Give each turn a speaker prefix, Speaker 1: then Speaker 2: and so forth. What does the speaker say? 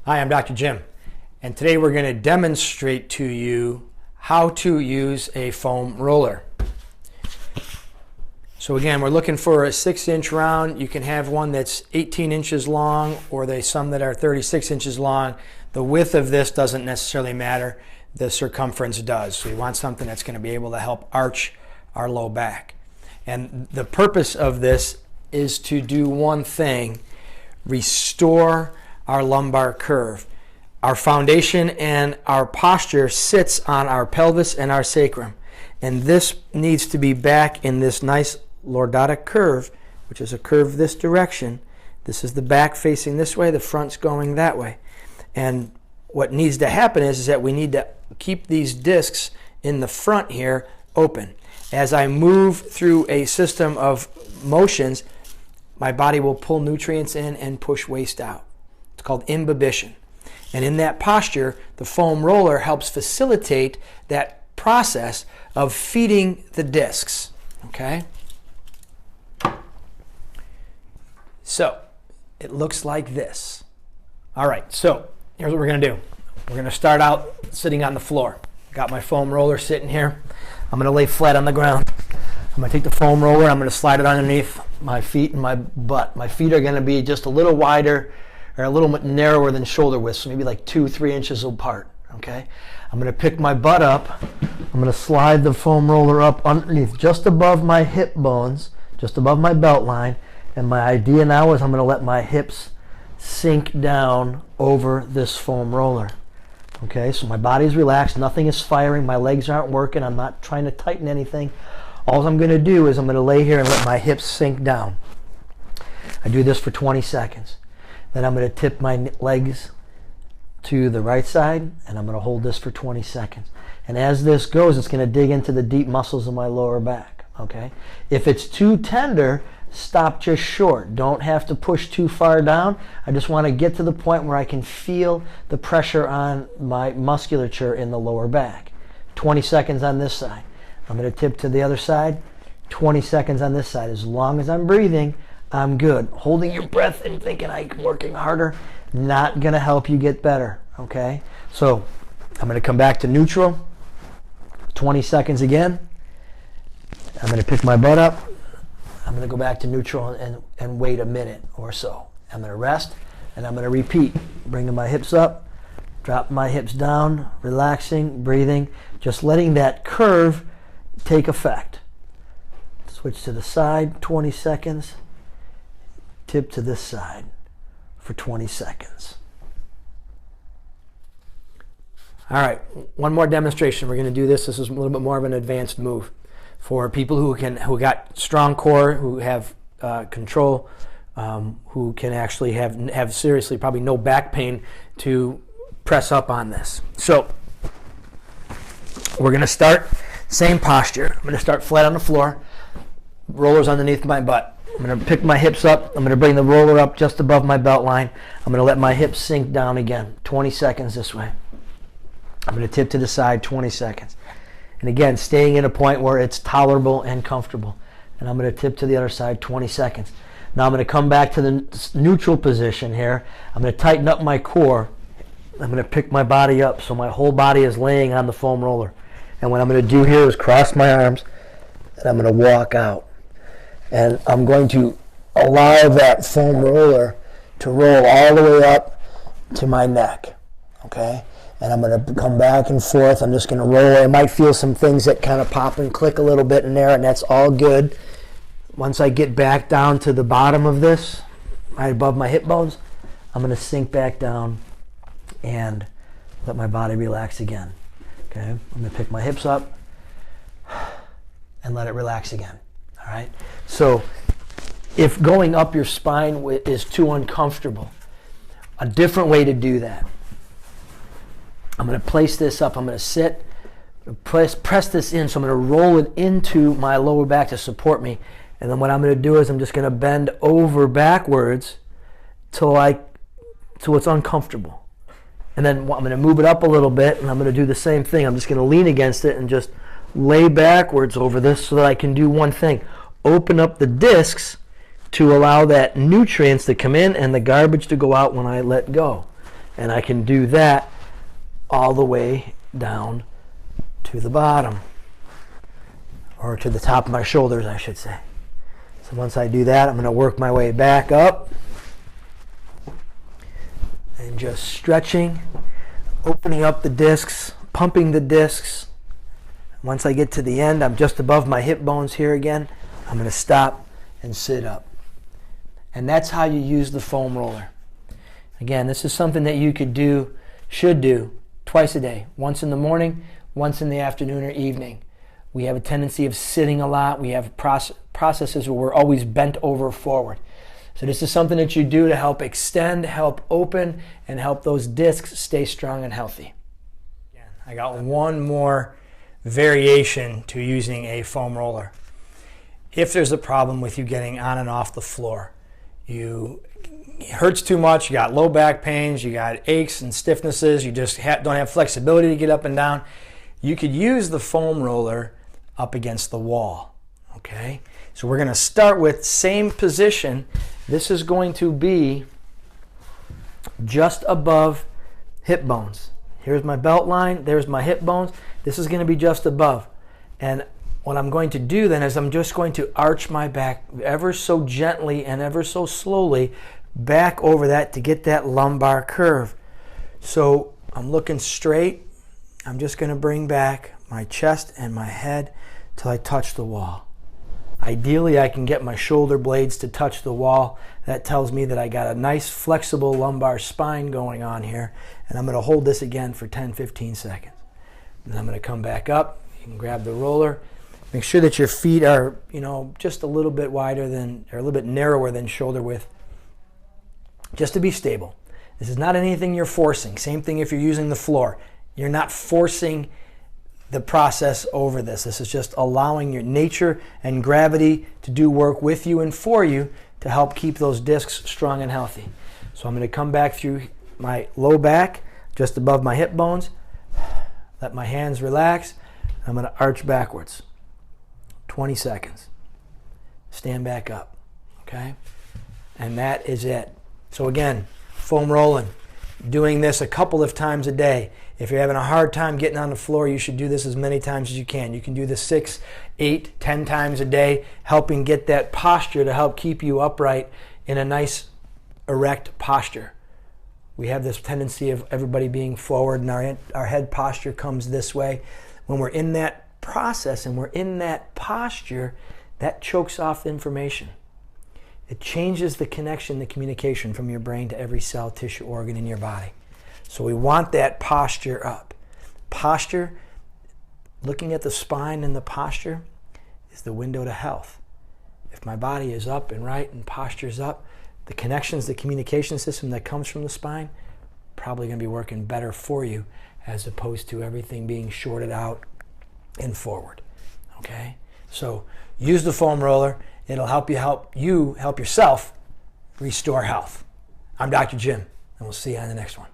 Speaker 1: Hi, I'm Dr. Jim, and today we're going to demonstrate to you how to use a foam roller. So again, we're looking for a 6-inch round. You can have one that's 18 inches long, or there's some that are 36 inches long. The width of this doesn't necessarily matter. The circumference does. So we want something that's going to be able to help arch our low back. And the purpose of this is to do one thing: restore our lumbar curve. Our foundation and our posture sits on our pelvis and our sacrum, and this needs to be back in this nice lordotic curve, which is a curve this direction. This is the back facing this way, the front's going that way. And what needs to happen is that we need to keep these discs in the front here open. As I move through a system of motions, my body will pull nutrients in and push waste out. It's called imbibition. And in that posture, the foam roller helps facilitate that process of feeding the discs. Okay? So, it looks like this. All right, so here's what we're going to do. We're going to start out sitting on the floor. Got my foam roller sitting here. I'm going to lay flat on the ground. I'm going to take the foam roller, I'm going to slide it underneath my feet and my butt. My feet are going to be just a little wider or a little bit narrower than shoulder width, so maybe like 2-3 inches apart. Okay? I'm going to pick my butt up. I'm going to slide the foam roller up underneath, just above my hip bones, just above my belt line. And my idea now is I'm going to let my hips sink down over this foam roller. Okay, so my body's relaxed, nothing is firing, my legs aren't working, I'm not trying to tighten anything. All I'm going to do is I'm going to lay here and let my hips sink down. I do this for 20 seconds. Then I'm going to tip my legs to the right side, and I'm going to hold this for 20 seconds. And as this goes, it's going to dig into the deep muscles of my lower back. Okay? If it's too tender, stop just short. Don't have to push too far down. I just want to get to the point where I can feel the pressure on my musculature in the lower back. 20 seconds on this side. I'm going to tip to the other side. 20 seconds on this side. As long as I'm breathing, I'm good. Holding your breath and thinking I'm working harder, not going to help you get better. Okay? So I'm going to come back to neutral. 20 seconds again. I'm going to pick my butt up. I'm going to go back to neutral and wait a minute or so. I'm going to rest, and I'm going to repeat. Bringing my hips up, dropping my hips down, relaxing, breathing, just letting that curve take effect. Switch to the side, 20 seconds. Tip to this side for 20 seconds. All right, one more demonstration. We're going to do this. This is a little bit more of an advanced move for people who got strong core, who have control, who can actually have seriously probably no back pain to press up on this. So we're going to start same posture. I'm going to start flat on the floor, rollers underneath my butt. I'm going to pick my hips up. I'm going to bring the roller up just above my belt line. I'm going to let my hips sink down again. 20 seconds this way. I'm going to tip to the side, 20 seconds. And again, staying in a point where it's tolerable and comfortable. And I'm going to tip to the other side, 20 seconds. Now I'm going to come back to the neutral position here. I'm going to tighten up my core. I'm going to pick my body up so my whole body is laying on the foam roller. And what I'm going to do here is cross my arms, and I'm going to walk out. And I'm going to allow that foam roller to roll all the way up to my neck. Okay? And I'm going to come back and forth. I'm just going to roll. I might feel some things that kind of pop and click a little bit in there, and that's all good. Once I get back down to the bottom of this, right above my hip bones, I'm going to sink back down and let my body relax again. Okay? I'm going to pick my hips up and let it relax again. All right? So if going up your spine is too uncomfortable, a different way to do that. I'm going to place this up. I'm going to sit, press this in. So I'm going to roll it into my lower back to support me. And then what I'm going to do is I'm just going to bend over backwards till it's uncomfortable. And then I'm going to move it up a little bit, and I'm going to do the same thing. I'm just going to lean against it and just lay backwards over this so that I can do one thing. Open up the discs to allow that nutrients to come in and the garbage to go out when I let go. And I can do that all the way down to the bottom, or to the top of my shoulders, I should say. So once I do that, I'm going to work my way back up and just stretching, opening up the discs, pumping the discs. Once I get to the end, I'm just above my hip bones here again. I'm going to stop and sit up. And that's how you use the foam roller. Again, this is something that you could do, should do, twice a day. Once in the morning, once in the afternoon or evening. We have a tendency of sitting a lot. We have processes where we're always bent over forward. So this is something that you do to help extend, help open, and help those discs stay strong and healthy. I got one more variation to using a foam roller. If there's a problem with you getting on and off the floor, it hurts too much, you got low back pains, you got aches and stiffnesses, you just don't have flexibility to get up and down, you could use the foam roller up against the wall. Okay, so we're going to start with same position. This is going to be just above hip bones. Here's my belt line, there's my hip bones. This is going to be just above. And what I'm going to do then is I'm just going to arch my back ever so gently and ever so slowly back over that to get that lumbar curve. So I'm looking straight. I'm just going to bring back my chest and my head till I touch the wall. Ideally, I can get my shoulder blades to touch the wall. That tells me that I got a nice flexible lumbar spine going on here. And I'm going to hold this again for 10-15 seconds. And I'm going to come back up. You can grab the roller. Make sure that your feet are, just a little bit wider than, or a little bit narrower than shoulder width, just to be stable. This is not anything you're forcing. Same thing if you're using the floor. You're not forcing the process over this. This is just allowing your nature and gravity to do work with you and for you to help keep those discs strong and healthy. So I'm going to come back through my low back, just above my hip bones. Let my hands relax. I'm going to arch backwards. 20 seconds. Stand back up. Okay? And that is it. So again, foam rolling. Doing this a couple of times a day. If you're having a hard time getting on the floor, you should do this as many times as you can. You can do this 6, 8, 10 times a day, helping get that posture to help keep you upright in a nice erect posture. We have this tendency of everybody being forward, and our head posture comes this way. When we're in that process and we're in that posture, that chokes off the information. It changes the connection, the communication from your brain to every cell, tissue, organ in your body. So we want that posture up. Posture, looking at the spine and the posture, is the window to health. If my body is up and right and posture's up, the connections, the communication system that comes from the spine, probably going to be working better for you as opposed to everything being shorted out and forward. Okay? So use the foam roller. It'll help you help yourself restore health. I'm Dr. Jim, and we'll see you on the next one.